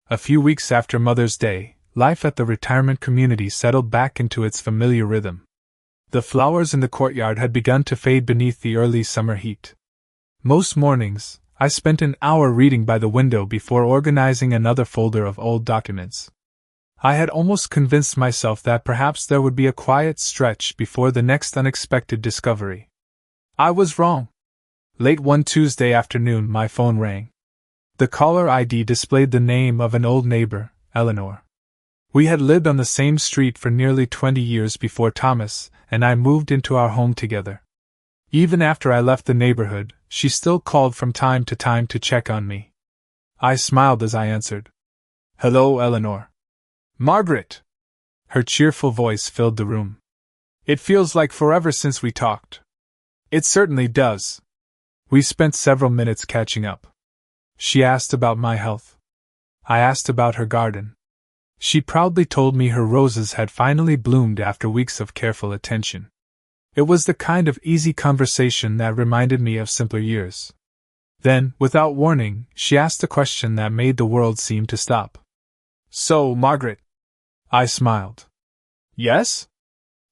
A few weeks after Mother's Day, life at the retirement community settled back into its familiar rhythm. The flowers in the courtyard had begun to fade beneath the early summer heat. Most mornings, I spent an hour reading by the window before organizing another folder of old documents. I had almost convinced myself that perhaps there would be a quiet stretch before the next unexpected discovery. I was wrong. Late one Tuesday afternoon, my phone rang. The caller ID displayed the name of an old neighbor, Eleanor. We had lived on the same street for nearly 20 years before Thomas and I moved into our home together. Even after I left the neighborhood, she still called from time to time to check on me. I smiled as I answered. "Hello, Eleanor." "Margaret!" Her cheerful voice filled the room. "It feels like forever since we talked." "It certainly does." We spent several minutes catching up. She asked about my health. I asked about her garden. She proudly told me her roses had finally bloomed after weeks of careful attention. It was the kind of easy conversation that reminded me of simpler years. Then, without warning, she asked a question that made the world seem to stop. "So, Margaret." I smiled. "Yes?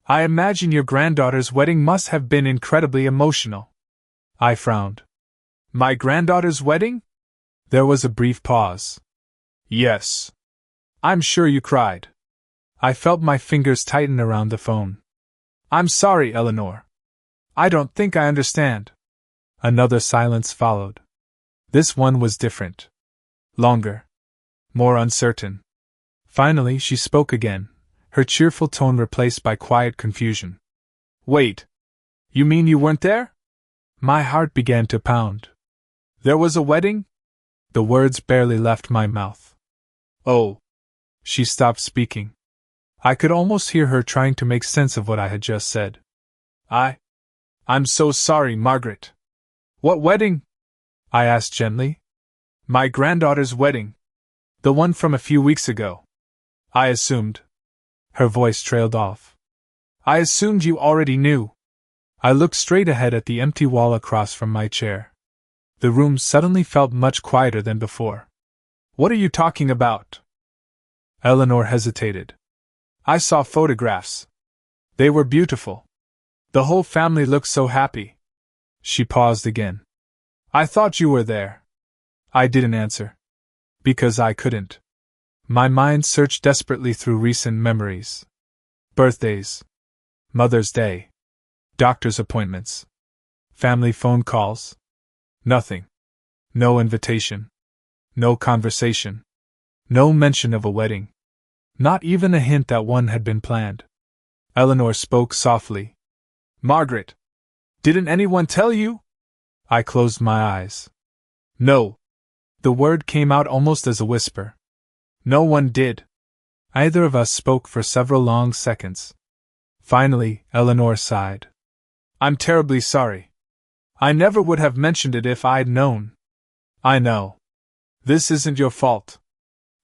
I imagine your granddaughter's wedding must have been incredibly emotional." I frowned. "My granddaughter's wedding?" There was a brief pause. "Yes. I'm sure you cried." I felt my fingers tighten around the phone. "I'm sorry, Eleanor. I don't think I understand." Another silence followed. This one was different. Longer. More uncertain. Finally, she spoke again, her cheerful tone replaced by quiet confusion. "Wait. You mean you weren't there?" My heart began to pound. "There was a wedding?" The words barely left my mouth. "Oh." She stopped speaking. I could almost hear her trying to make sense of what I had just said. I'm so sorry, Margaret." "What wedding?" I asked gently. "My granddaughter's wedding. The one from a few weeks ago." "I assumed." Her voice trailed off. "I assumed you already knew." I looked straight ahead at the empty wall across from my chair. The room suddenly felt much quieter than before. "What are you talking about?" Eleanor hesitated. "I saw photographs. They were beautiful. The whole family looked so happy." She paused again. "I thought you were there." I didn't answer. Because I couldn't. My mind searched desperately through recent memories. Birthdays. Mother's Day. Doctor's appointments. Family phone calls. Nothing. No invitation. No conversation. No mention of a wedding. Not even a hint that one had been planned. Eleanor spoke softly. "Margaret! Didn't anyone tell you?" I closed my eyes. "No." The word came out almost as a whisper. "No one did." Either of us spoke for several long seconds. Finally, Eleanor sighed. "I'm terribly sorry. I never would have mentioned it if I'd known." "I know. This isn't your fault."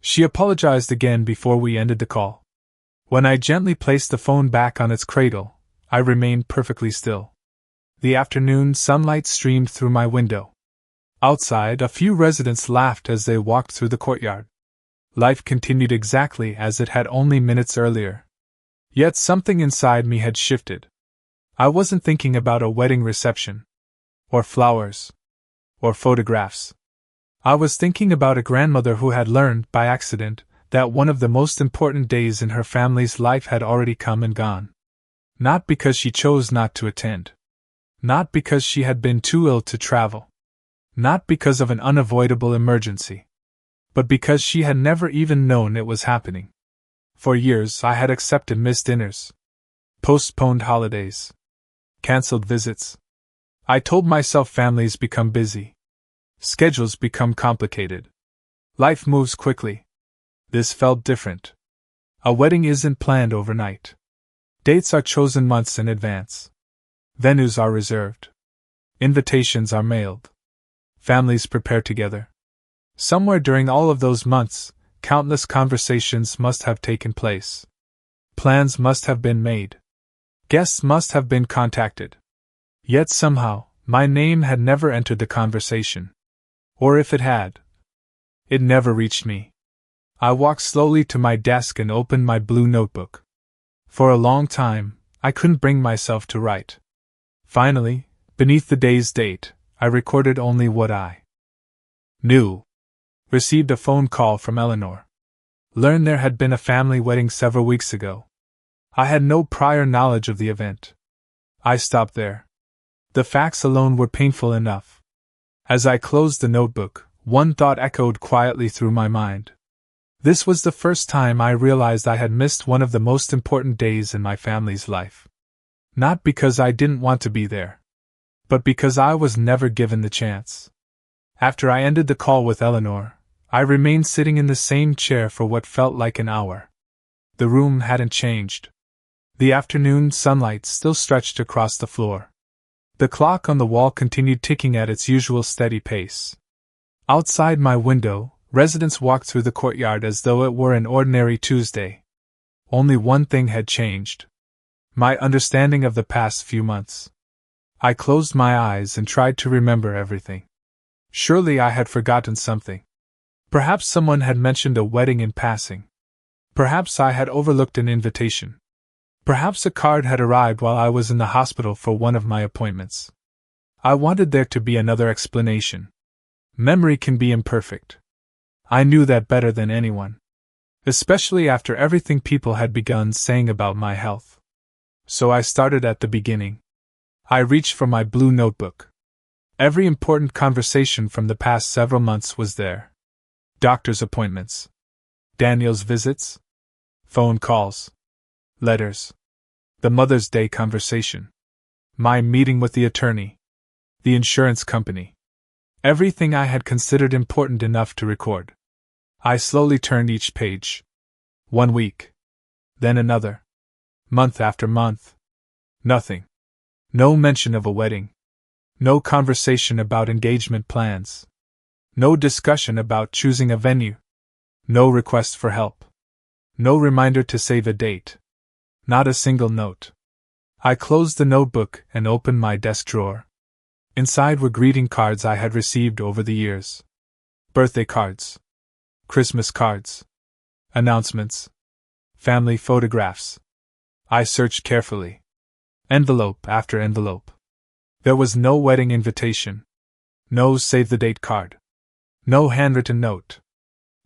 She apologized again before we ended the call. When I gently placed the phone back on its cradle, I remained perfectly still. The afternoon sunlight streamed through my window. Outside, a few residents laughed as they walked through the courtyard. Life continued exactly as it had only minutes earlier. Yet something inside me had shifted. I wasn't thinking about a wedding reception, or flowers, or photographs. I was thinking about a grandmother who had learned, by accident, that one of the most important days in her family's life had already come and gone. Not because she chose not to attend. Not because she had been too ill to travel. Not because of an unavoidable emergency. But because she had never even known it was happening. For years I had accepted missed dinners. Postponed holidays. Cancelled visits. I told myself families become busy. Schedules become complicated. Life moves quickly. This felt different. A wedding isn't planned overnight. Dates are chosen months in advance. Venues are reserved. Invitations are mailed. Families prepare together. Somewhere during all of those months, countless conversations must have taken place. Plans must have been made. Guests must have been contacted. Yet somehow, my name had never entered the conversation. Or if it had, it never reached me. I walked slowly to my desk and opened my blue notebook. For a long time, I couldn't bring myself to write. Finally, beneath the day's date, I recorded only what I knew. Received a phone call from Eleanor. Learned there had been a family wedding several weeks ago. I had no prior knowledge of the event. I stopped there. The facts alone were painful enough. As I closed the notebook, one thought echoed quietly through my mind. This was the first time I realized I had missed one of the most important days in my family's life. Not because I didn't want to be there, but because I was never given the chance. After I ended the call with Eleanor, I remained sitting in the same chair for what felt like an hour. The room hadn't changed. The afternoon sunlight still stretched across the floor. The clock on the wall continued ticking at its usual steady pace. Outside my window, residents walked through the courtyard as though it were an ordinary Tuesday. Only one thing had changed: my understanding of the past few months. I closed my eyes and tried to remember everything. Surely I had forgotten something. Perhaps someone had mentioned a wedding in passing. Perhaps I had overlooked an invitation. Perhaps a card had arrived while I was in the hospital for one of my appointments. I wanted there to be another explanation. Memory can be imperfect. I knew that better than anyone. Especially after everything people had begun saying about my health. So I started at the beginning. I reached for my blue notebook. Every important conversation from the past several months was there. Doctor's appointments. Daniel's visits. Phone calls. Letters. The Mother's Day conversation. My meeting with the attorney. The insurance company. Everything I had considered important enough to record. I slowly turned each page. 1 week. Then another. Month after month. Nothing. No mention of a wedding. No conversation about engagement plans. No discussion about choosing a venue. No request for help. No reminder to save a date. Not a single note. I closed the notebook and opened my desk drawer. Inside were greeting cards I had received over the years. Birthday cards. Christmas cards. Announcements. Family photographs. I searched carefully. Envelope after envelope. There was no wedding invitation. No save-the-date card. No handwritten note.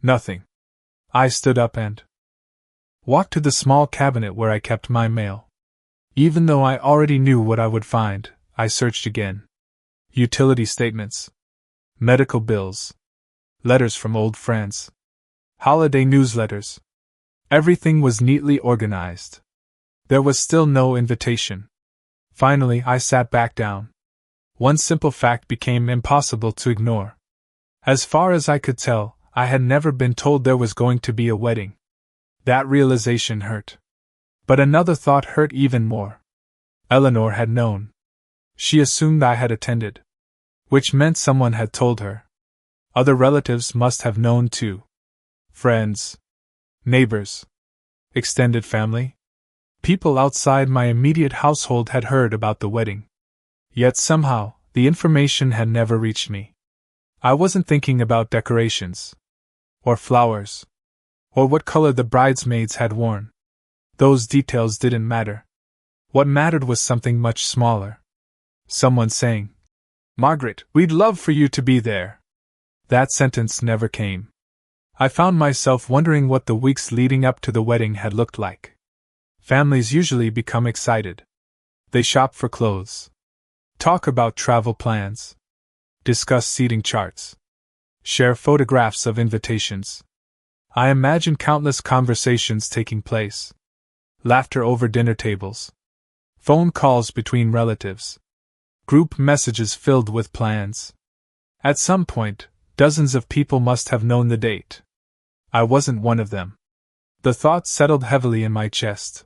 Nothing. I stood up and walked to the small cabinet where I kept my mail. Even though I already knew what I would find, I searched again. Utility statements. Medical bills. Letters from old friends. Holiday newsletters. Everything was neatly organized. There was still no invitation. Finally, I sat back down. One simple fact became impossible to ignore. As far as I could tell, I had never been told there was going to be a wedding. That realization hurt. But another thought hurt even more. Eleanor had known. She assumed I had attended. Which meant someone had told her. Other relatives must have known too. Friends. Neighbors. Extended family. People outside my immediate household had heard about the wedding. Yet somehow, the information had never reached me. I wasn't thinking about decorations. Or flowers. Or what color the bridesmaids had worn. Those details didn't matter. What mattered was something much smaller. Someone saying, "Margaret, we'd love for you to be there." That sentence never came. I found myself wondering what the weeks leading up to the wedding had looked like. Families usually become excited. They shop for clothes. Talk about travel plans. Discuss seating charts. Share photographs of invitations. I imagine countless conversations taking place. Laughter over dinner tables. Phone calls between relatives. Group messages filled with plans. At some point, dozens of people must have known the date. I wasn't one of them. The thought settled heavily in my chest.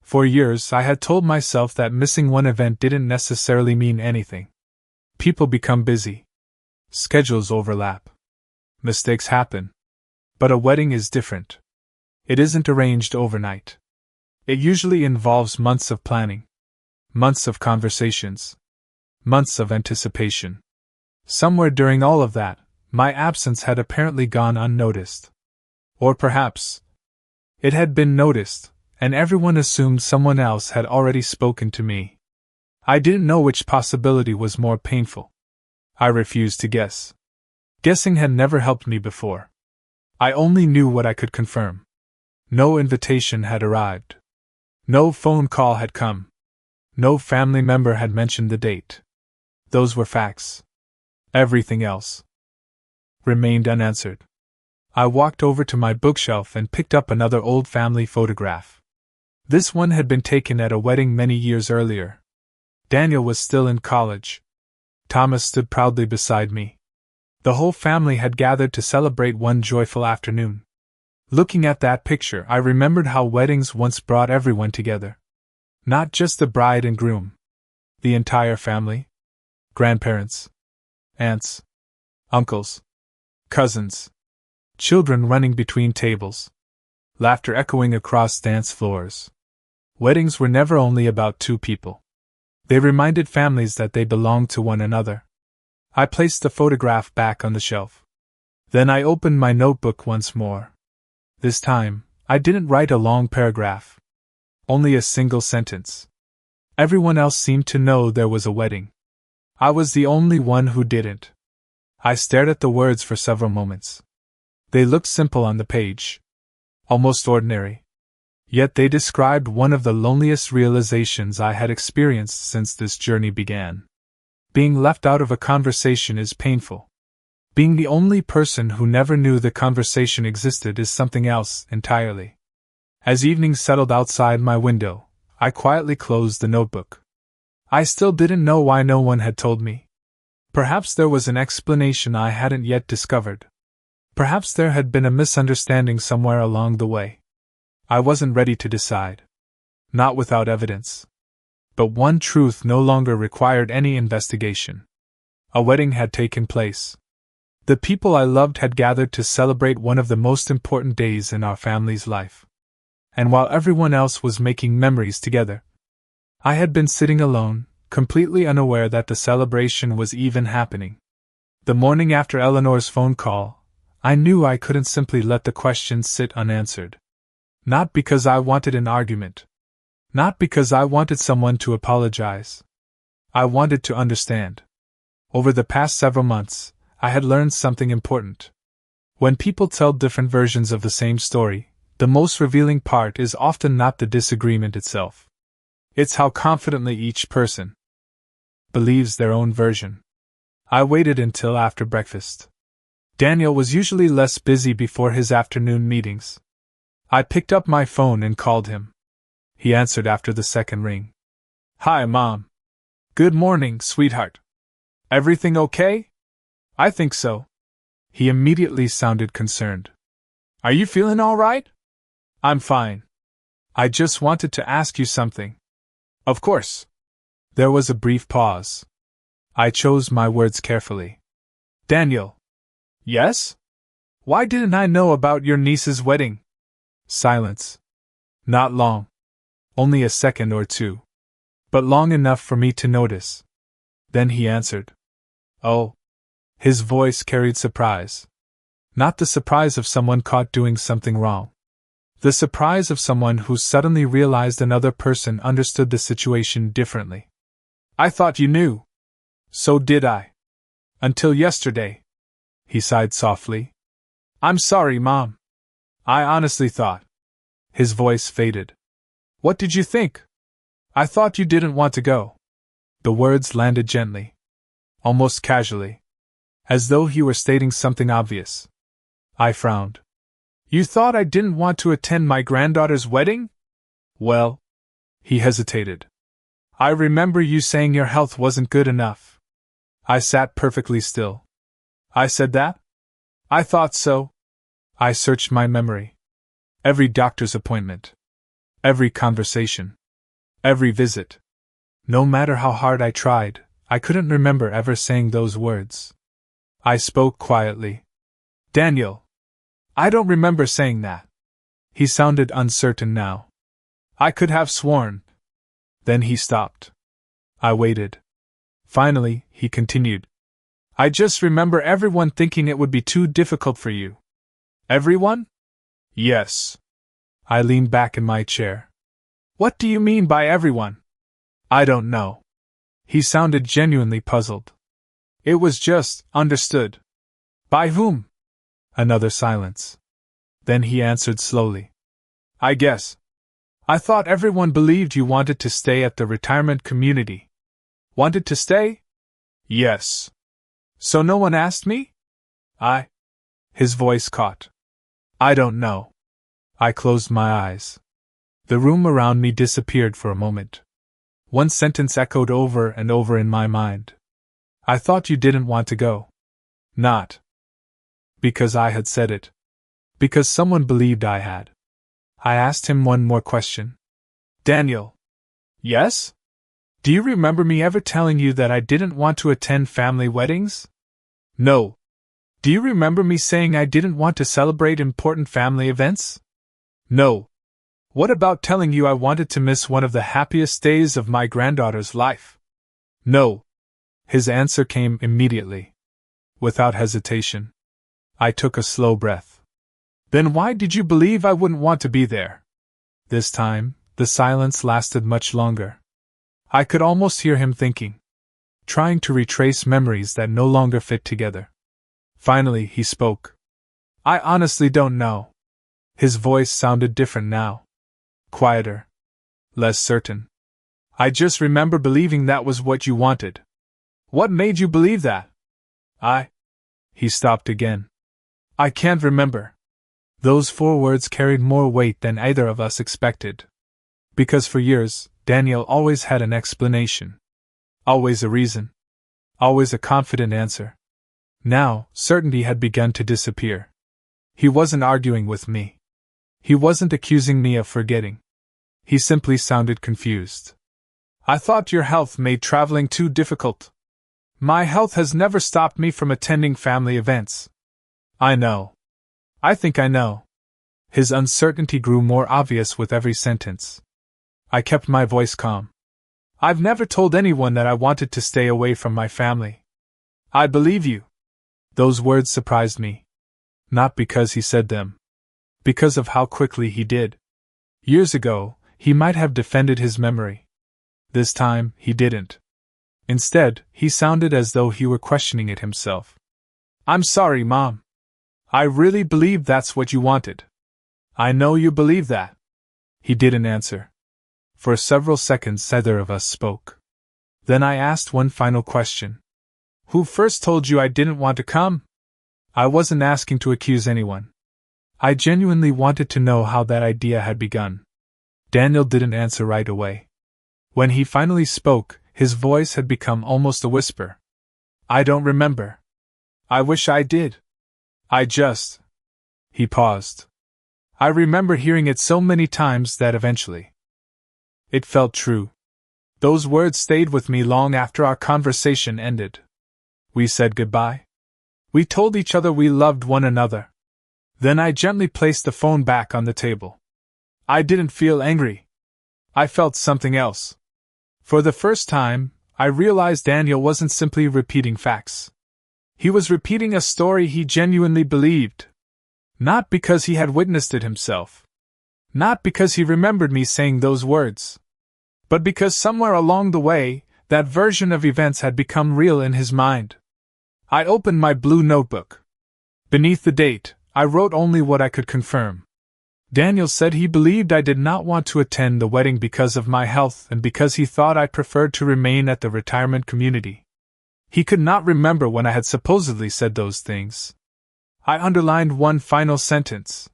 For years I had told myself that missing one event didn't necessarily mean anything. People become busy. Schedules overlap. Mistakes happen. But a wedding is different. It isn't arranged overnight. It usually involves months of planning. Months of conversations. Months of anticipation. Somewhere during all of that, my absence had apparently gone unnoticed. Or perhaps it had been noticed, and everyone assumed someone else had already spoken to me. I didn't know which possibility was more painful. I refused to guess. Guessing had never helped me before. I only knew what I could confirm. No invitation had arrived. No phone call had come. No family member had mentioned the date. Those were facts. Everything else remained unanswered. I walked over to my bookshelf and picked up another old family photograph. This one had been taken at a wedding many years earlier. Daniel was still in college. Thomas stood proudly beside me. The whole family had gathered to celebrate one joyful afternoon. Looking at that picture, I remembered how weddings once brought everyone together. Not just the bride and groom. The entire family. Grandparents. Aunts. Uncles. Cousins. Children running between tables. Laughter echoing across dance floors. Weddings were never only about two people. They reminded families that they belonged to one another. I placed the photograph back on the shelf. Then I opened my notebook once more. This time, I didn't write a long paragraph. Only a single sentence. Everyone else seemed to know there was a wedding. I was the only one who didn't. I stared at the words for several moments. They looked simple on the page. Almost ordinary. Yet they described one of the loneliest realizations I had experienced since this journey began. Being left out of a conversation is painful. Being the only person who never knew the conversation existed is something else entirely. As evening settled outside my window, I quietly closed the notebook. I still didn't know why no one had told me. Perhaps there was an explanation I hadn't yet discovered. Perhaps there had been a misunderstanding somewhere along the way. I wasn't ready to decide. Not without evidence. But one truth no longer required any investigation. A wedding had taken place. The people I loved had gathered to celebrate one of the most important days in our family's life. And while everyone else was making memories together, I had been sitting alone, completely unaware that the celebration was even happening. The morning after Eleanor's phone call, I knew I couldn't simply let the questions sit unanswered. Not because I wanted an argument. Not because I wanted someone to apologize. I wanted to understand. Over the past several months, I had learned something important. When people tell different versions of the same story, the most revealing part is often not the disagreement itself. It's how confidently each person believes their own version. I waited until after breakfast. Daniel was usually less busy before his afternoon meetings. I picked up my phone and called him. He answered after the second ring. "Hi, Mom. Good morning, sweetheart. Everything okay?" "I think so." He immediately sounded concerned. "Are you feeling all right?" "I'm fine. I just wanted to ask you something." "Of course." There was a brief pause. I chose my words carefully. "Daniel." "Yes? Why didn't I know about your niece's wedding?" Silence. Not long. Only a second or two. But long enough for me to notice. Then he answered. "Oh." His voice carried surprise. Not the surprise of someone caught doing something wrong. The surprise of someone who suddenly realized another person understood the situation differently. "I thought you knew." "So did I. Until yesterday." He sighed softly. "I'm sorry, Mom. I honestly thought." His voice faded. "What did you think?" "I thought you didn't want to go." The words landed gently. Almost casually. As though he were stating something obvious. I frowned. "You thought I didn't want to attend my granddaughter's wedding?" "Well..." He hesitated. "I remember you saying your health wasn't good enough." I sat perfectly still. "I said that?" "I thought so." I searched my memory. Every doctor's appointment. Every conversation. Every visit. No matter how hard I tried, I couldn't remember ever saying those words. I spoke quietly. "Daniel. I don't remember saying that." He sounded uncertain now. "I could have sworn." Then he stopped. I waited. Finally, he continued. "I just remember everyone thinking it would be too difficult for you." "Everyone?" Yes. I leaned back in my chair. What do you mean by everyone? I don't know. He sounded genuinely puzzled. It was just, understood. By whom? Another silence. Then he answered slowly. I guess. I thought everyone believed you wanted to stay at the retirement community. Wanted to stay? Yes. So no one asked me? His voice caught. I don't know. I closed my eyes. The room around me disappeared for a moment. One sentence echoed over and over in my mind. I thought you didn't want to go. Not because I had said it. Because someone believed I had. I asked him one more question. Daniel. Yes? Do you remember me ever telling you that I didn't want to attend family weddings? No. Do you remember me saying I didn't want to celebrate important family events? No. What about telling you I wanted to miss one of the happiest days of my granddaughter's life? No. His answer came immediately. Without hesitation. I took a slow breath. Then why did you believe I wouldn't want to be there? This time, the silence lasted much longer. I could almost hear him thinking. Trying to retrace memories that no longer fit together. Finally, he spoke. I honestly don't know. His voice sounded different now. Quieter. Less certain. I just remember believing that was what you wanted. What made you believe that? He stopped again. I can't remember. Those 4 words carried more weight than either of us expected. Because for years, Daniel always had an explanation. Always a reason. Always a confident answer. Now, certainty had begun to disappear. He wasn't arguing with me. He wasn't accusing me of forgetting. He simply sounded confused. I thought your health made traveling too difficult. My health has never stopped me from attending family events. I know. I think I know. His uncertainty grew more obvious with every sentence. I kept my voice calm. I've never told anyone that I wanted to stay away from my family. I believe you. Those words surprised me. Not because he said them. Because of how quickly he did. Years ago, he might have defended his memory. This time, he didn't. Instead, he sounded as though he were questioning it himself. I'm sorry, Mom. I really believe that's what you wanted. I know you believe that. He didn't answer. For several seconds neither of us spoke. Then I asked one final question. Who first told you I didn't want to come? I wasn't asking to accuse anyone. I genuinely wanted to know how that idea had begun. Daniel didn't answer right away. When he finally spoke, his voice had become almost a whisper. I don't remember. I wish I did. He paused. I remember hearing it so many times that eventually. It felt true. Those words stayed with me long after our conversation ended. We said goodbye. We told each other we loved one another. Then I gently placed the phone back on the table. I didn't feel angry. I felt something else. For the first time, I realized Daniel wasn't simply repeating facts. He was repeating a story he genuinely believed. Not because he had witnessed it himself. Not because he remembered me saying those words. But because somewhere along the way, that version of events had become real in his mind. I opened my blue notebook. Beneath the date, I wrote only what I could confirm. Daniel said he believed I did not want to attend the wedding because of my health and because he thought I preferred to remain at the retirement community. He could not remember when I had supposedly said those things. I underlined one final sentence.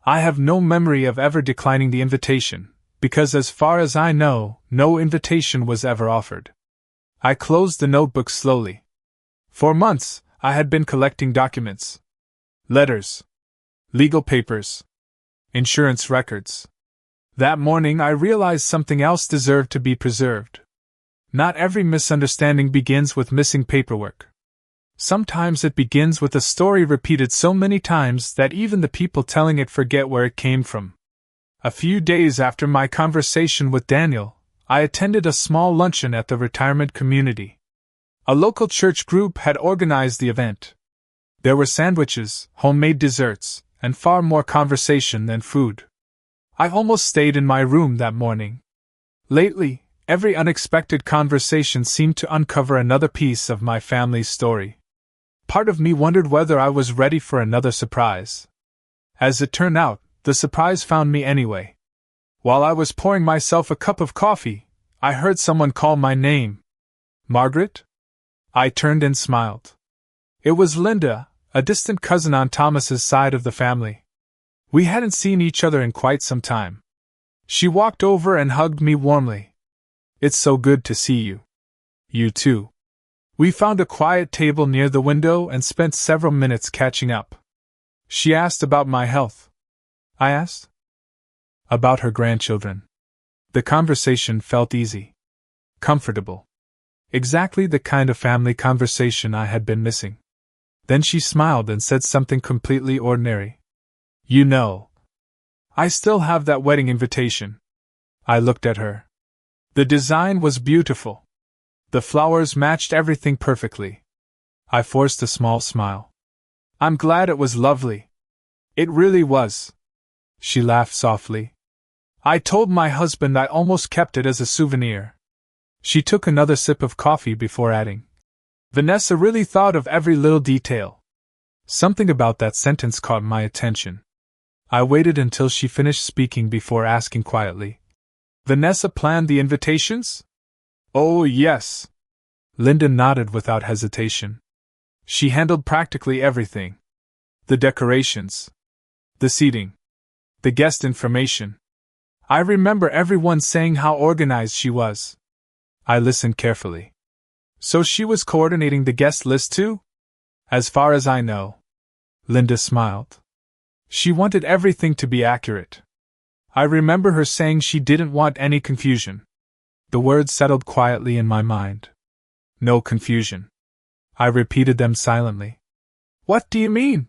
I have no memory of ever declining the invitation, because as far as I know, no invitation was ever offered. I closed the notebook slowly. For months, I had been collecting documents. Letters. Legal papers. Insurance records. That morning I realized something else deserved to be preserved. Not every misunderstanding begins with missing paperwork. Sometimes it begins with a story repeated so many times that even the people telling it forget where it came from. A few days after my conversation with Daniel, I attended a small luncheon at the retirement community. A local church group had organized the event. There were sandwiches, homemade desserts, and far more conversation than food. I almost stayed in my room that morning. Lately, every unexpected conversation seemed to uncover another piece of my family's story. Part of me wondered whether I was ready for another surprise. As it turned out, the surprise found me anyway. While I was pouring myself a cup of coffee, I heard someone call my name. Margaret? I turned and smiled. It was Linda, a distant cousin on Thomas's side of the family. We hadn't seen each other in quite some time. She walked over and hugged me warmly. It's so good to see you. You too. We found a quiet table near the window and spent several minutes catching up. She asked about my health. I asked about her grandchildren. The conversation felt easy. Comfortable. Exactly the kind of family conversation I had been missing. Then she smiled and said something completely ordinary. You know, I still have that wedding invitation. I looked at her. The design was beautiful. The flowers matched everything perfectly. I forced a small smile. I'm glad it was lovely. It really was. She laughed softly. I told my husband I almost kept it as a souvenir. She took another sip of coffee before adding, Vanessa really thought of every little detail. Something about that sentence caught my attention. I waited until she finished speaking before asking quietly, Vanessa planned the invitations? Oh, yes. Linda nodded without hesitation. She handled practically everything. The decorations. The seating. The guest information. I remember everyone saying how organized she was. I listened carefully. So she was coordinating the guest list too? As far as I know. Linda smiled. She wanted everything to be accurate. I remember her saying she didn't want any confusion. The words settled quietly in my mind. No confusion. I repeated them silently. What do you mean?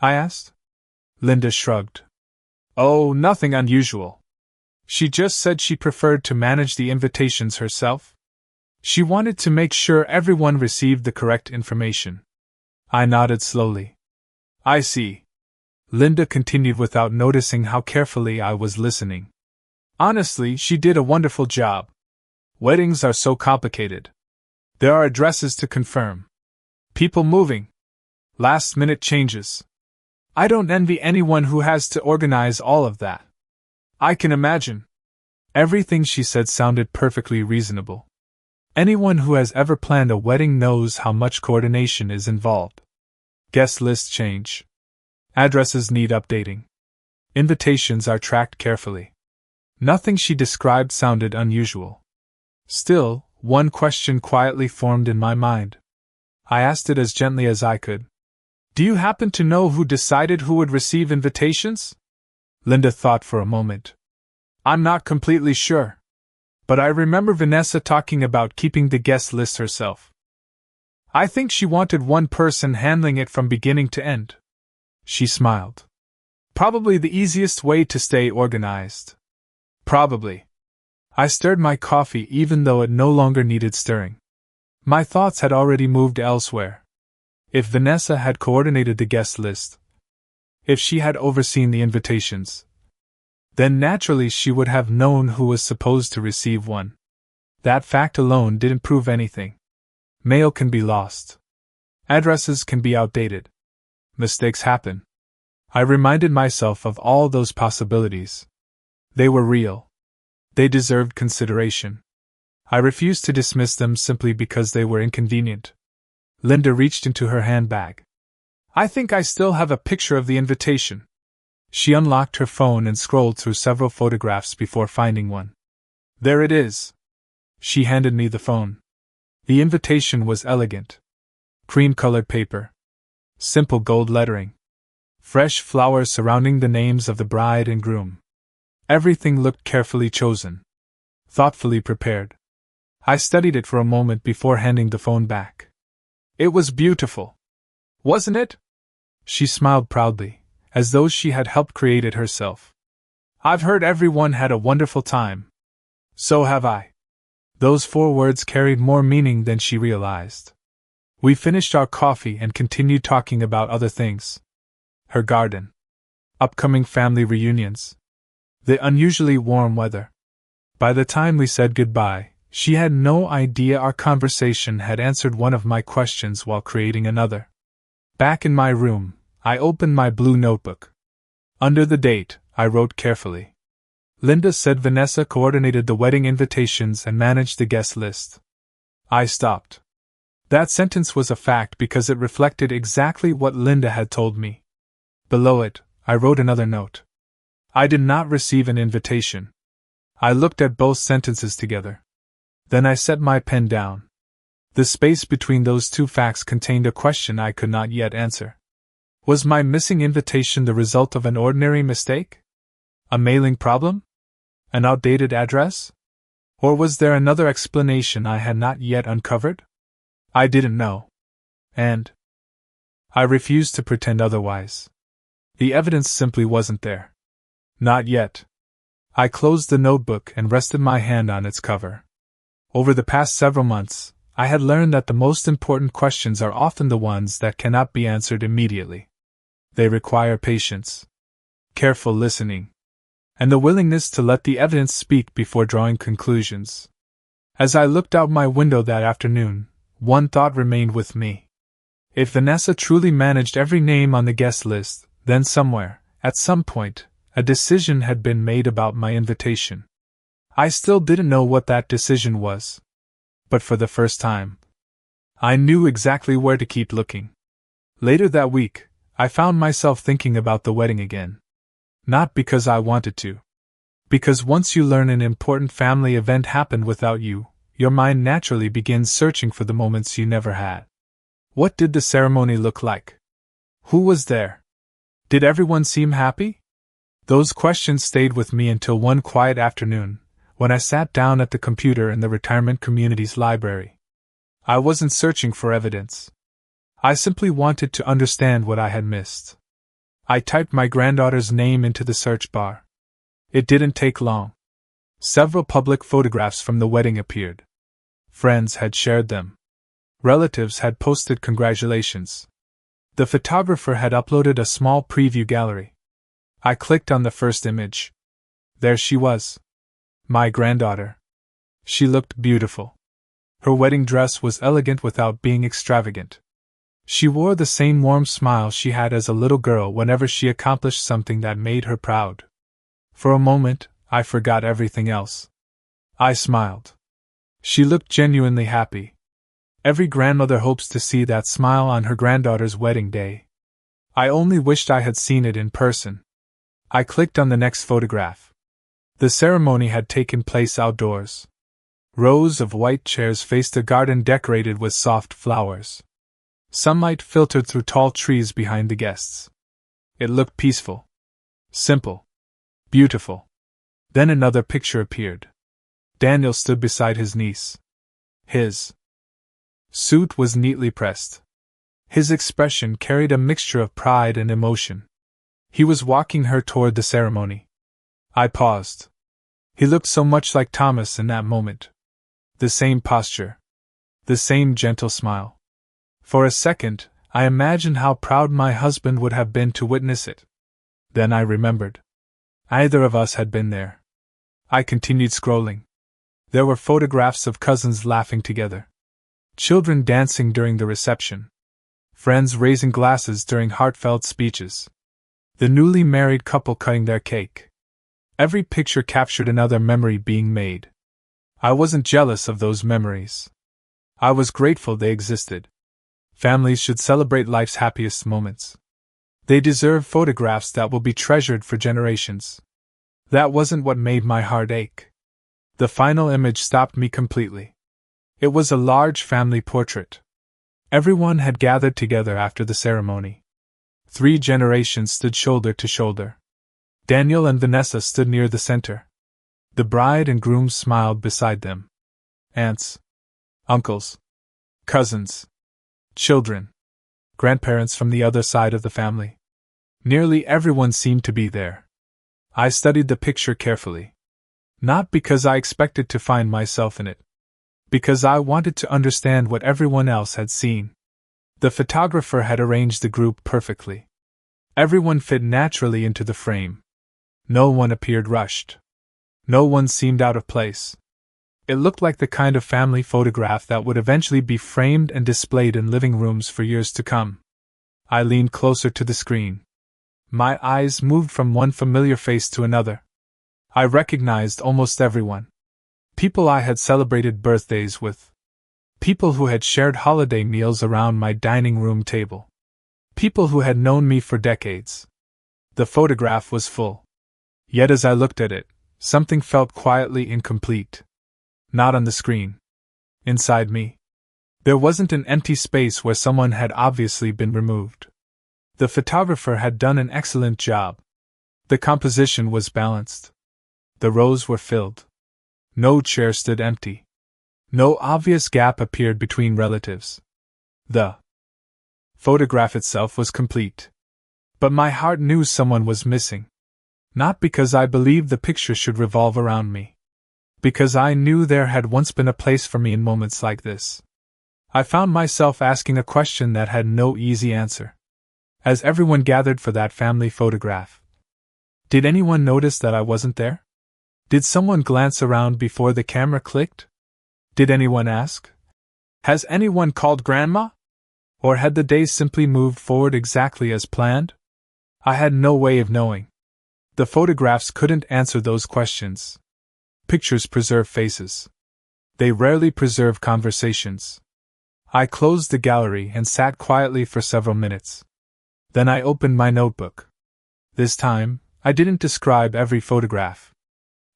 I asked. Linda shrugged. Oh, nothing unusual. She just said she preferred to manage the invitations herself. She wanted to make sure everyone received the correct information. I nodded slowly. I see. Linda continued without noticing how carefully I was listening. Honestly, she did a wonderful job. Weddings are so complicated. There are addresses to confirm. People moving. Last-minute changes. I don't envy anyone who has to organize all of that. I can imagine. Everything she said sounded perfectly reasonable. Anyone who has ever planned a wedding knows how much coordination is involved. Guest lists change. Addresses need updating. Invitations are tracked carefully. Nothing she described sounded unusual. Still, one question quietly formed in my mind. I asked it as gently as I could. Do you happen to know who decided who would receive invitations? Linda thought for a moment. I'm not completely sure. But I remember Vanessa talking about keeping the guest list herself. I think she wanted one person handling it from beginning to end. She smiled. Probably the easiest way to stay organized. Probably. I stirred my coffee even though it no longer needed stirring. My thoughts had already moved elsewhere. If Vanessa had coordinated the guest list, if she had overseen the invitations, then naturally she would have known who was supposed to receive one. That fact alone didn't prove anything. Mail can be lost. Addresses can be outdated. Mistakes happen. I reminded myself of all those possibilities. They were real. They deserved consideration. I refused to dismiss them simply because they were inconvenient. Linda reached into her handbag. I think I still have a picture of the invitation. She unlocked her phone and scrolled through several photographs before finding one. There it is. She handed me the phone. The invitation was elegant. Cream-colored paper. Simple gold lettering. Fresh flowers surrounding the names of the bride and groom. Everything looked carefully chosen. Thoughtfully prepared. I studied it for a moment before handing the phone back. It was beautiful. Wasn't it? She smiled proudly, as though she had helped create it herself. I've heard everyone had a wonderful time. So have I. Those 4 words carried more meaning than she realized. We finished our coffee and continued talking about other things. Her garden. upcoming family reunions, the unusually warm weather. By the time we said goodbye, she had no idea our conversation had answered one of my questions while creating another. Back in my room, I opened my blue notebook. Under the date, I wrote carefully. Linda said Vanessa coordinated the wedding invitations and managed the guest list. I stopped. That sentence was a fact because it reflected exactly what Linda had told me. Below it, I wrote another note. I did not receive an invitation. I looked at both sentences together. Then I set my pen down. The space between those two facts contained a question I could not yet answer. Was my missing invitation the result of an ordinary mistake? A mailing problem? An outdated address? Or was there another explanation I had not yet uncovered? I didn't know. And I refused to pretend otherwise. The evidence simply wasn't there. Not yet. I closed the notebook and rested my hand on its cover. Over the past several months, I had learned that the most important questions are often the ones that cannot be answered immediately. They require patience, careful listening, and the willingness to let the evidence speak before drawing conclusions. As I looked out my window that afternoon, one thought remained with me. If Vanessa truly managed every name on the guest list, then somewhere, at some point, a decision had been made about my invitation. I still didn't know what that decision was. But for the first time, I knew exactly where to keep looking. Later that week, I found myself thinking about the wedding again. Not because I wanted to. Because once you learn an important family event happened without you, your mind naturally begins searching for the moments you never had. What did the ceremony look like? Who was there? Did everyone seem happy? Those questions stayed with me until one quiet afternoon, when I sat down at the computer in the retirement community's library. I wasn't searching for evidence. I simply wanted to understand what I had missed. I typed my granddaughter's name into the search bar. It didn't take long. Several public photographs from the wedding appeared. Friends had shared them. Relatives had posted congratulations. The photographer had uploaded a small preview gallery. I clicked on the first image. There she was. My granddaughter. She looked beautiful. Her wedding dress was elegant without being extravagant. She wore the same warm smile she had as a little girl whenever she accomplished something that made her proud. For a moment, I forgot everything else. I smiled. She looked genuinely happy. Every grandmother hopes to see that smile on her granddaughter's wedding day. I only wished I had seen it in person. I clicked on the next photograph. The ceremony had taken place outdoors. Rows of white chairs faced a garden decorated with soft flowers. Sunlight filtered through tall trees behind the guests. It looked peaceful, simple, beautiful. Then another picture appeared. Daniel stood beside his niece. His suit was neatly pressed. His expression carried a mixture of pride and emotion. He was walking her toward the ceremony. I paused. He looked so much like Thomas in that moment. The same posture. The same gentle smile. For a second, I imagined how proud my husband would have been to witness it. Then I remembered. Neither of us had been there. I continued scrolling. There were photographs of cousins laughing together. Children dancing during the reception. Friends raising glasses during heartfelt speeches. The newly married couple cutting their cake. Every picture captured another memory being made. I wasn't jealous of those memories. I was grateful they existed. Families should celebrate life's happiest moments. They deserve photographs that will be treasured for generations. That wasn't what made my heart ache. The final image stopped me completely. It was a large family portrait. Everyone had gathered together after the ceremony. 3 generations stood shoulder to shoulder. Daniel and Vanessa stood near the center. The bride and groom smiled beside them. Aunts, uncles, cousins, children, grandparents from the other side of the family. Nearly everyone seemed to be there. I studied the picture carefully. Not because I expected to find myself in it. Because I wanted to understand what everyone else had seen. The photographer had arranged the group perfectly. Everyone fit naturally into the frame. No one appeared rushed. No one seemed out of place. It looked like the kind of family photograph that would eventually be framed and displayed in living rooms for years to come. I leaned closer to the screen. My eyes moved from one familiar face to another. I recognized almost everyone. People I had celebrated birthdays with. People who had shared holiday meals around my dining room table. People who had known me for decades. The photograph was full. Yet as I looked at it, something felt quietly incomplete. Not on the screen. Inside me. There wasn't an empty space where someone had obviously been removed. The photographer had done an excellent job. The composition was balanced. The rows were filled. No chair stood empty. No obvious gap appeared between relatives. The photograph itself was complete. But my heart knew someone was missing. Not because I believed the picture should revolve around me. Because I knew there had once been a place for me in moments like this. I found myself asking a question that had no easy answer. As everyone gathered for that family photograph, did anyone notice that I wasn't there? Did someone glance around before the camera clicked? Did anyone ask, "Has anyone called Grandma?" Or had the day simply moved forward exactly as planned? I had no way of knowing. The photographs couldn't answer those questions. Pictures preserve faces. They rarely preserve conversations. I closed the gallery and sat quietly for several minutes. Then I opened my notebook. This time, I didn't describe every photograph.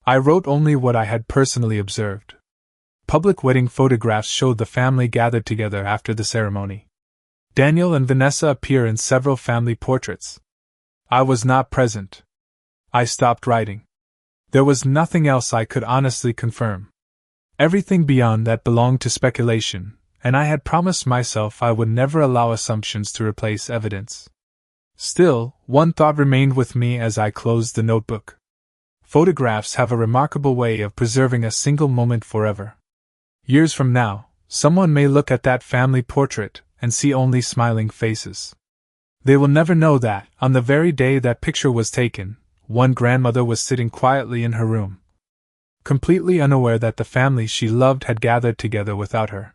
I wrote only what I had personally observed. Public wedding photographs showed the family gathered together after the ceremony. Daniel and Vanessa appear in several family portraits. I was not present. I stopped writing. There was nothing else I could honestly confirm. Everything beyond that belonged to speculation, and I had promised myself I would never allow assumptions to replace evidence. Still, one thought remained with me as I closed the notebook. Photographs have a remarkable way of preserving a single moment forever. Years from now, someone may look at that family portrait and see only smiling faces. They will never know that, on the very day that picture was taken, one grandmother was sitting quietly in her room, completely unaware that the family she loved had gathered together without her.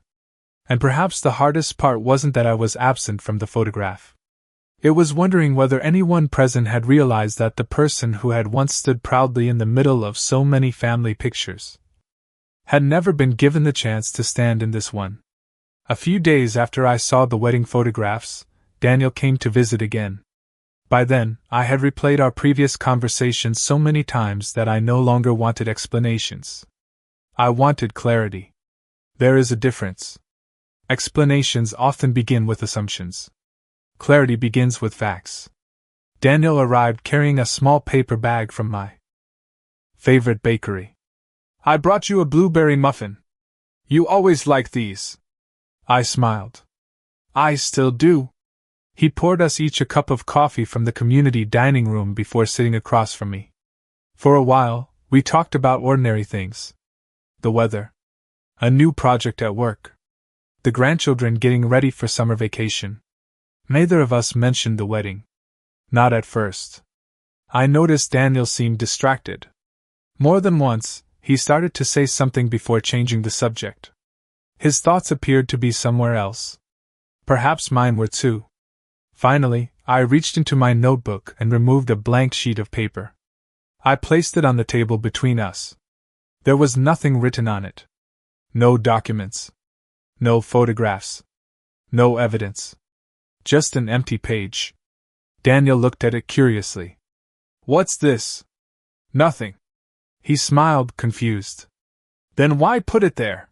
And perhaps the hardest part wasn't that I was absent from the photograph. It was wondering whether anyone present had realized that the person who had once stood proudly in the middle of so many family pictures had never been given the chance to stand in this one. A few days after I saw the wedding photographs, Daniel came to visit again. By then, I had replayed our previous conversation so many times that I no longer wanted explanations. I wanted clarity. There is a difference. Explanations often begin with assumptions. Clarity begins with facts. Daniel arrived carrying a small paper bag from my favorite bakery. "I brought you a blueberry muffin. You always like these." I smiled. "I still do." He poured us each a cup of coffee from the community dining room before sitting across from me. For a while, we talked about ordinary things. The weather. A new project at work. The grandchildren getting ready for summer vacation. Neither of us mentioned the wedding. Not at first. I noticed Daniel seemed distracted. More than once, he started to say something before changing the subject. His thoughts appeared to be somewhere else. Perhaps mine were too. Finally, I reached into my notebook and removed a blank sheet of paper. I placed it on the table between us. There was nothing written on it. No documents. No photographs. No evidence. Just an empty page. Daniel looked at it curiously. "What's this?" "Nothing." He smiled, confused. "Then why put it there?"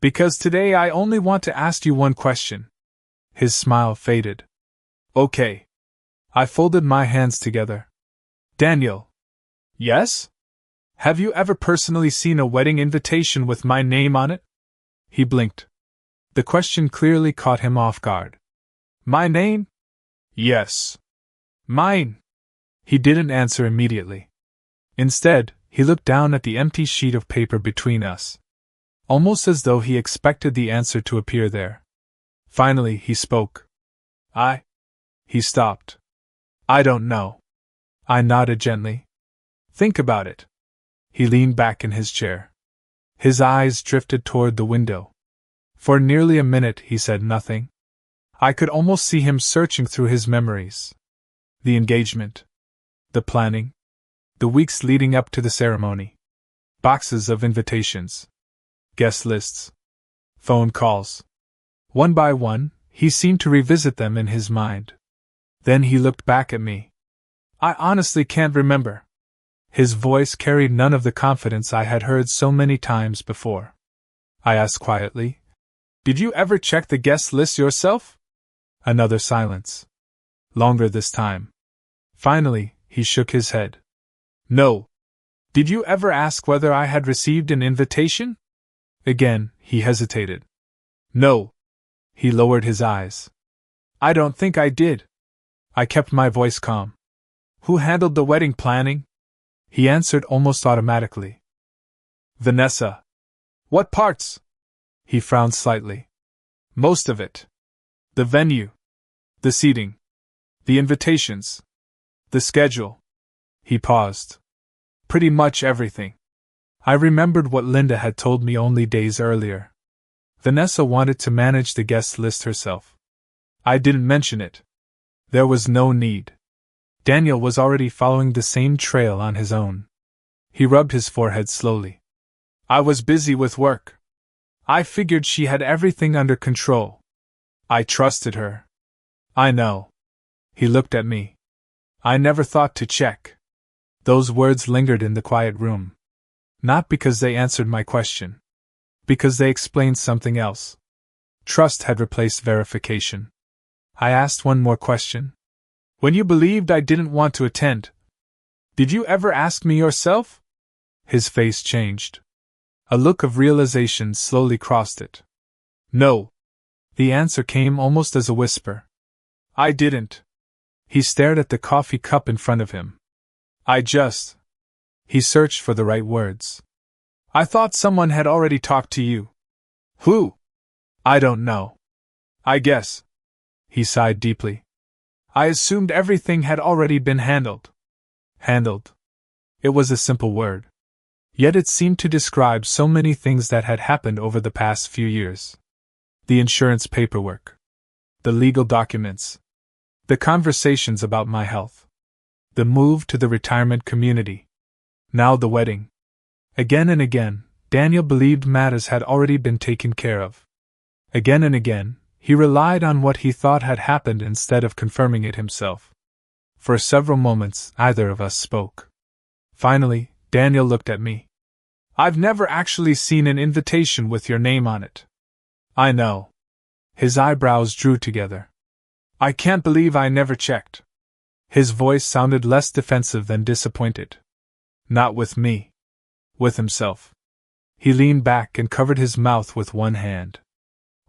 "Because today I only want to ask you one question." His smile faded. "Okay." I folded my hands together. "Daniel." "Yes?" "Have you ever personally seen a wedding invitation with my name on it?" He blinked. The question clearly caught him off guard. "My name?" "Yes." "Mine?" He didn't answer immediately. Instead, he looked down at the empty sheet of paper between us, almost as though he expected the answer to appear there. Finally, he spoke. He stopped. I don't know. I nodded gently. Think about it. He leaned back in his chair. His eyes drifted toward the window. For nearly a minute he said nothing. I could almost see him searching through his memories. The engagement. The planning. The weeks leading up to the ceremony. Boxes of invitations. Guest lists. Phone calls. One by one, he seemed to revisit them in his mind. Then he looked back at me. I honestly can't remember. His voice carried none of the confidence I had heard so many times before. I asked quietly, "Did you ever check the guest list yourself?" Another silence. Longer this time. Finally, he shook his head. "No. Did you ever ask whether I had received an invitation?" Again, he hesitated. "No." He lowered his eyes. "I don't think I did." I kept my voice calm. "Who handled the wedding planning?" He answered almost automatically. "Vanessa." "What parts?" He frowned slightly. "Most of it. The venue. The seating. The invitations. The schedule." He paused. "Pretty much everything." I remembered what Linda had told me only days earlier. Vanessa wanted to manage the guest list herself. I didn't mention it. There was no need. Daniel was already following the same trail on his own. He rubbed his forehead slowly. "I was busy with work. I figured she had everything under control. I trusted her." "I know." He looked at me. "I never thought to check." Those words lingered in the quiet room. Not because they answered my question. Because they explained something else. Trust had replaced verification. I asked one more question. "When you believed I didn't want to attend, did you ever ask me yourself?" His face changed. A look of realization slowly crossed it. "No." The answer came almost as a whisper. "I didn't." He stared at the coffee cup in front of him. He searched for the right words. "I thought someone had already talked to you." "Who?" "I don't know. I guess." He sighed deeply. "I assumed everything had already been handled." Handled. It was a simple word. Yet it seemed to describe so many things that had happened over the past few years. The insurance paperwork. The legal documents. The conversations about my health. The move to the retirement community. Now the wedding. Again and again, Daniel believed matters had already been taken care of. Again and again, he relied on what he thought had happened instead of confirming it himself. For several moments, neither of us spoke. Finally, Daniel looked at me. "I've never actually seen an invitation with your name on it." "I know." His eyebrows drew together. "I can't believe I never checked." His voice sounded less defensive than disappointed. "Not with me." With himself. He leaned back and covered his mouth with one hand.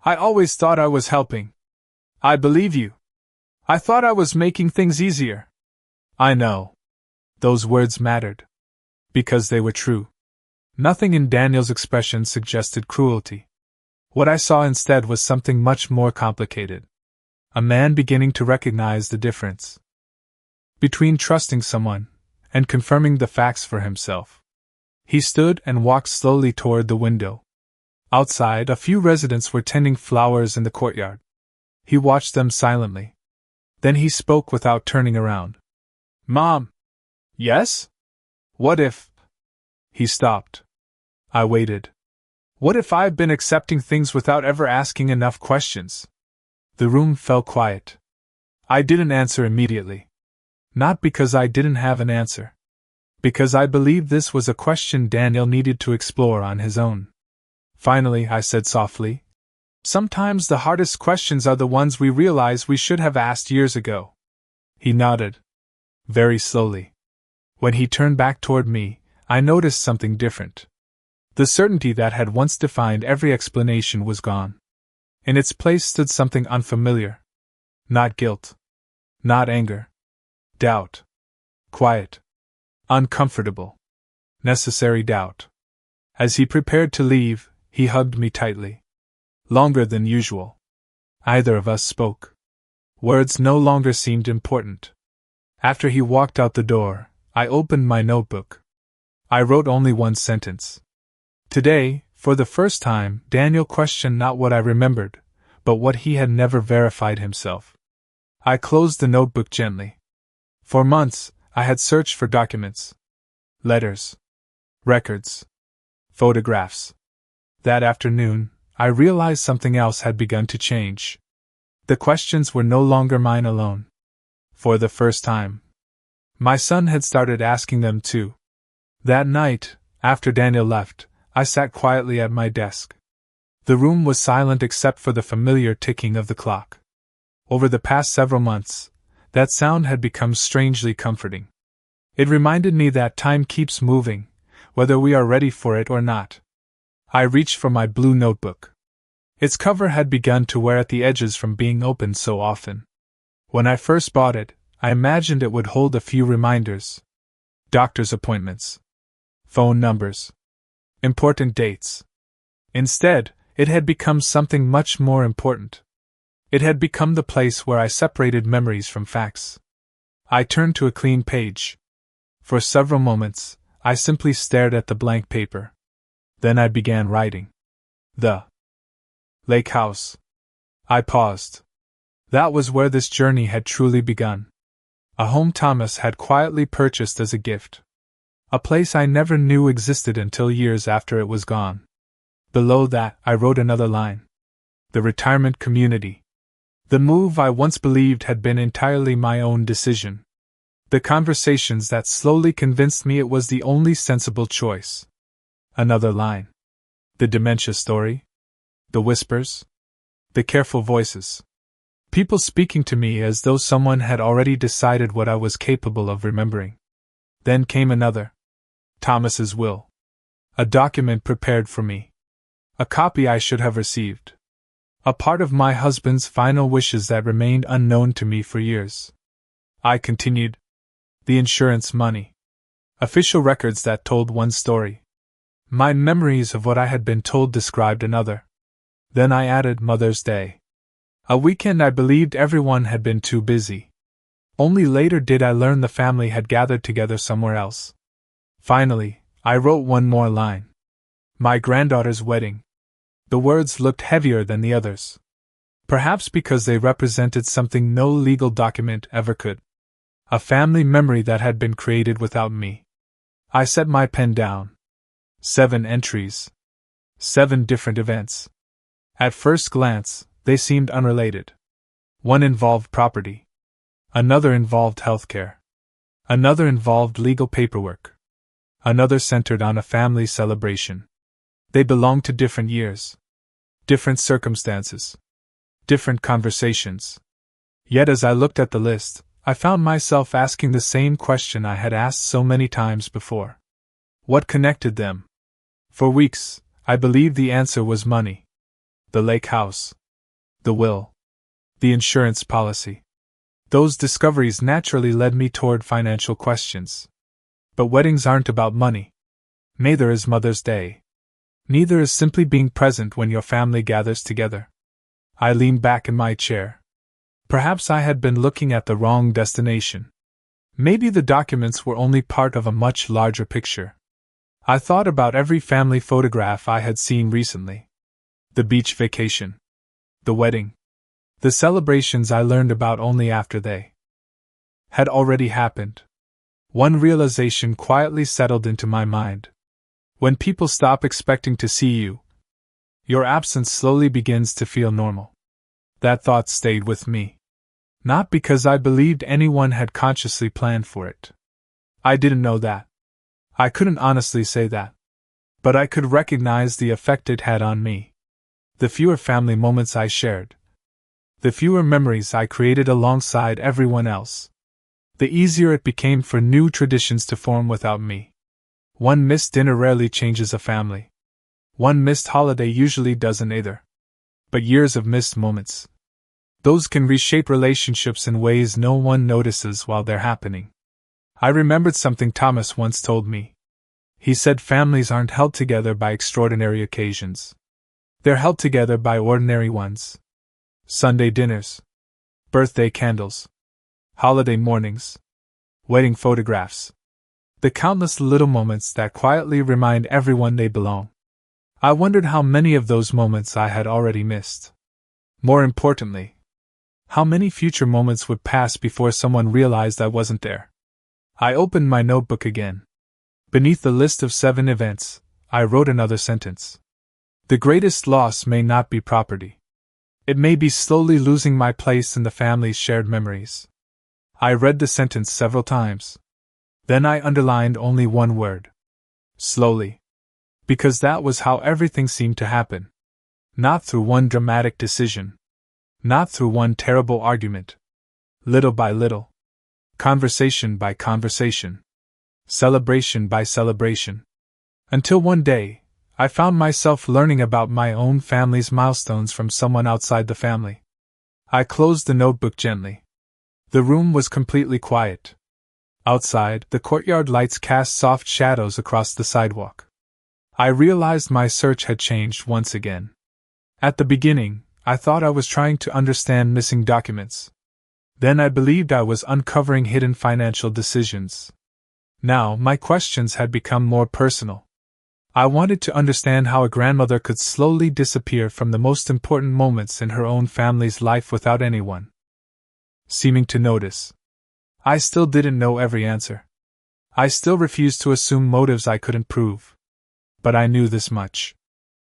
"I always thought I was helping." "I believe you. I thought I was making things easier." "I know." Those words mattered. Because they were true. Nothing in Daniel's expression suggested cruelty. What I saw instead was something much more complicated. A man beginning to recognize the difference between trusting someone and confirming the facts for himself. He stood and walked slowly toward the window. Outside, a few residents were tending flowers in the courtyard. He watched them silently. Then he spoke without turning around. "Mom." "Yes?" "What if—" He stopped. I waited. "What if I've been accepting things without ever asking enough questions?" The room fell quiet. I didn't answer immediately. Not because I didn't have an answer. Because I believed this was a question Daniel needed to explore on his own. Finally, I said softly, "Sometimes the hardest questions are the ones we realize we should have asked years ago." He nodded. Very slowly. When he turned back toward me, I noticed something different. The certainty that had once defined every explanation was gone. In its place stood something unfamiliar. Not guilt. Not anger. Doubt. Quiet. Uncomfortable. Necessary doubt. As he prepared to leave, he hugged me tightly. Longer than usual. Either of us spoke. Words no longer seemed important. After he walked out the door, I opened my notebook. I wrote only one sentence. Today, for the first time, Daniel questioned not what I remembered, but what he had never verified himself. I closed the notebook gently. For months, I had searched for documents, letters, records, photographs. That afternoon, I realized something else had begun to change. The questions were no longer mine alone. For the first time, my son had started asking them too. That night, after Daniel left, I sat quietly at my desk. The room was silent except for the familiar ticking of the clock. Over the past several months, that sound had become strangely comforting. It reminded me that time keeps moving, whether we are ready for it or not. I reached for my blue notebook. Its cover had begun to wear at the edges from being opened so often. When I first bought it, I imagined it would hold a few reminders. Doctor's appointments. Phone numbers. Important dates. Instead, it had become something much more important. It had become the place where I separated memories from facts. I turned to a clean page. For several moments, I simply stared at the blank paper. Then I began writing. The Lake House. I paused. That was where this journey had truly begun. A home Thomas had quietly purchased as a gift. A place I never knew existed until years after it was gone. Below that, I wrote another line. The retirement community. The move I once believed had been entirely my own decision. The conversations that slowly convinced me it was the only sensible choice. Another line. The dementia story. The whispers. The careful voices. People speaking to me as though someone had already decided what I was capable of remembering. Then came another. Thomas's will. A document prepared for me. A copy I should have received. A part of my husband's final wishes that remained unknown to me for years. I continued. The insurance money. Official records that told one story. My memories of what I had been told described another. Then I added Mother's Day. A weekend I believed everyone had been too busy. Only later did I learn the family had gathered together somewhere else. Finally, I wrote one more line. My granddaughter's wedding. The words looked heavier than the others. Perhaps because they represented something no legal document ever could. A family memory that had been created without me. I set my pen down. 7 entries. 7 different events. At first glance, they seemed unrelated. One involved property. Another involved healthcare. Another involved legal paperwork. Another centered on a family celebration. They belonged to different years. Different circumstances. Different conversations. Yet as I looked at the list, I found myself asking the same question I had asked so many times before. What connected them? For weeks, I believed the answer was money. The lake house. The will. The insurance policy. Those discoveries naturally led me toward financial questions. But weddings aren't about money. Neither is Mother's Day. Neither is simply being present when your family gathers together. I leaned back in my chair. Perhaps I had been looking at the wrong destination. Maybe the documents were only part of a much larger picture. I thought about every family photograph I had seen recently. The beach vacation. The wedding. The celebrations I learned about only after they had already happened. One realization quietly settled into my mind. When people stop expecting to see you, your absence slowly begins to feel normal. That thought stayed with me. Not because I believed anyone had consciously planned for it. I didn't know that. I couldn't honestly say that. But I could recognize the effect it had on me. The fewer family moments I shared. The fewer memories I created alongside everyone else. The easier it became for new traditions to form without me. One missed dinner rarely changes a family. One missed holiday usually doesn't either. But years of missed moments. Those can reshape relationships in ways no one notices while they're happening. I remembered something Thomas once told me. He said families aren't held together by extraordinary occasions. They're held together by ordinary ones. Sunday dinners. Birthday candles. Holiday mornings. wedding photographs. The countless little moments that quietly remind everyone they belong. I wondered how many of those moments I had already missed. More importantly, how many future moments would pass before someone realized I wasn't there. I opened my notebook again. Beneath the list of 7 events, I wrote another sentence. The greatest loss may not be property. It may be slowly losing my place in the family's shared memories. I read the sentence several times. Then I underlined only one word. Slowly. Because that was how everything seemed to happen. Not through one dramatic decision. Not through one terrible argument. Little by little. Conversation by conversation. Celebration by celebration. Until one day, I found myself learning about my own family's milestones from someone outside the family. I closed the notebook gently. The room was completely quiet. Outside, the courtyard lights cast soft shadows across the sidewalk. I realized my search had changed once again. At the beginning, I thought I was trying to understand missing documents. Then I believed I was uncovering hidden financial decisions. Now, my questions had become more personal. I wanted to understand how a grandmother could slowly disappear from the most important moments in her own family's life without anyone seeming to notice. I still didn't know every answer. I still refused to assume motives I couldn't prove. But I knew this much.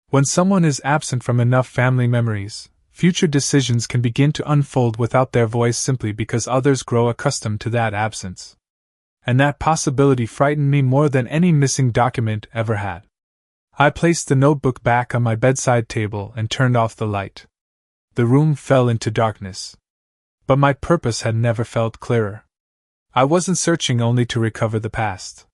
When someone is absent from enough family memories, future decisions can begin to unfold without their voice simply because others grow accustomed to that absence. And that possibility frightened me more than any missing document ever had. I placed the notebook back on my bedside table and turned off the light. The room fell into darkness. But my purpose had never felt clearer. I wasn't searching only to recover the past.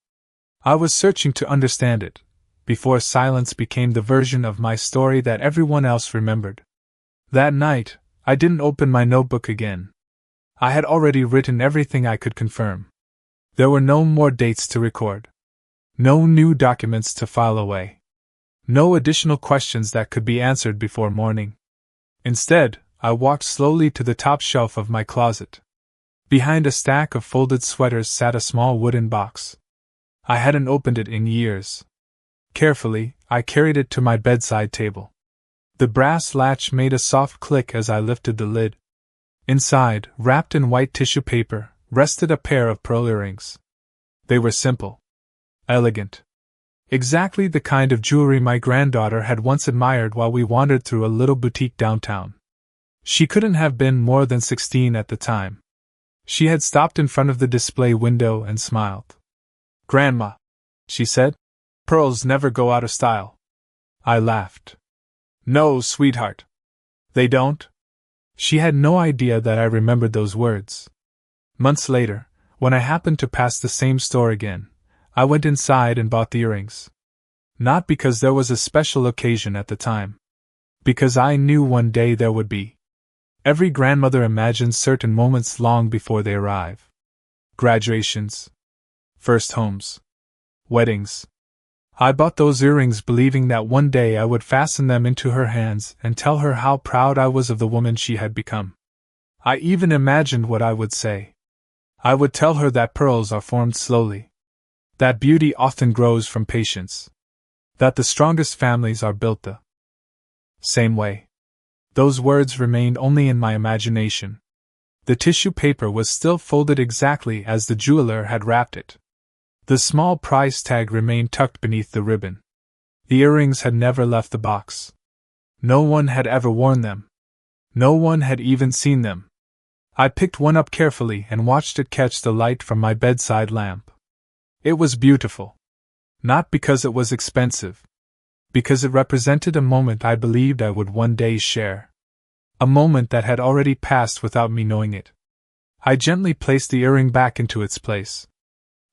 I was searching to understand it, before silence became the version of my story that everyone else remembered. That night, I didn't open my notebook again. I had already written everything I could confirm. There were no more dates to record. No new documents to file away. No additional questions that could be answered before morning. Instead, I walked slowly to the top shelf of my closet. Behind a stack of folded sweaters sat a small wooden box. I hadn't opened it in years. Carefully, I carried it to my bedside table. The brass latch made a soft click as I lifted the lid. Inside, wrapped in white tissue paper, rested a pair of pearl earrings. They were simple. Elegant. Exactly the kind of jewelry my granddaughter had once admired while we wandered through a little boutique downtown. She couldn't have been more than 16 at the time. She had stopped in front of the display window and smiled. "Grandma," she said, "pearls never go out of style." I laughed. "No, sweetheart. They don't?" She had no idea that I remembered those words. Months later, when I happened to pass the same store again, I went inside and bought the earrings. Not because there was a special occasion at the time. Because I knew one day there would be. Every grandmother imagines certain moments long before they arrive. Graduations. First homes. Weddings. I bought those earrings believing that one day I would fasten them into her hands and tell her how proud I was of the woman she had become. I even imagined what I would say. I would tell her that pearls are formed slowly. That beauty often grows from patience. That the strongest families are built the same way. Those words remained only in my imagination. The tissue paper was still folded exactly as the jeweler had wrapped it. The small price tag remained tucked beneath the ribbon. The earrings had never left the box. No one had ever worn them. No one had even seen them. I picked one up carefully and watched it catch the light from my bedside lamp. It was beautiful. Not because it was expensive. Because it represented a moment I believed I would one day share. A moment that had already passed without me knowing it. I gently placed the earring back into its place.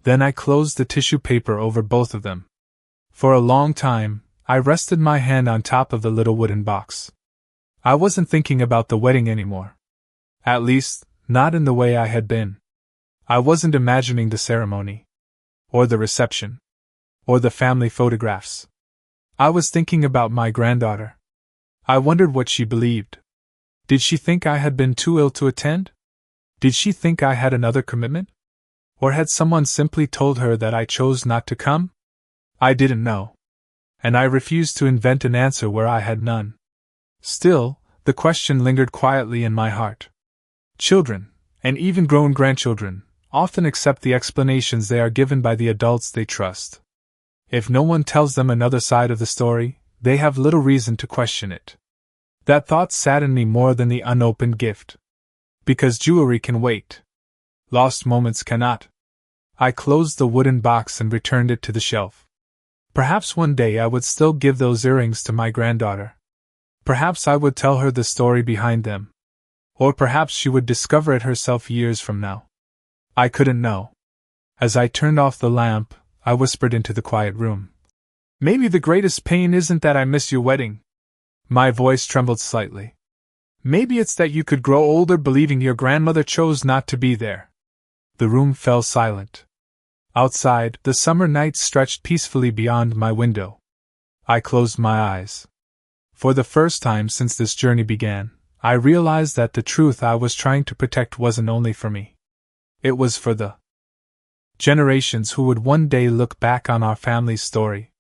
Then I closed the tissue paper over both of them. For a long time, I rested my hand on top of the little wooden box. I wasn't thinking about the wedding anymore. At least, not in the way I had been. I wasn't imagining the ceremony. Or the reception. Or the family photographs. I was thinking about my granddaughter. I wondered what she believed. Did she think I had been too ill to attend? Did she think I had another commitment? Or had someone simply told her that I chose not to come? I didn't know. And I refused to invent an answer where I had none. Still, the question lingered quietly in my heart. Children, and even grown grandchildren, often accept the explanations they are given by the adults they trust. If no one tells them another side of the story, they have little reason to question it. That thought saddened me more than the unopened gift. Because jewelry can wait. Lost moments cannot. I closed the wooden box and returned it to the shelf. Perhaps one day I would still give those earrings to my granddaughter. Perhaps I would tell her the story behind them. Or perhaps she would discover it herself years from now. I couldn't know. As I turned off the lamp, I whispered into the quiet room. Maybe the greatest pain isn't that I miss your wedding. My voice trembled slightly. Maybe it's that you could grow older believing your grandmother chose not to be there. The room fell silent. Outside, the summer night stretched peacefully beyond my window. I closed my eyes. For the first time since this journey began, I realized that the truth I was trying to protect wasn't only for me. It was for the generations who would one day look back on our family's story.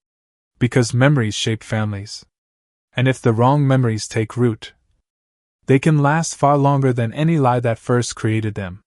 Because memories shape families. And if the wrong memories take root, they can last far longer than any lie that first created them.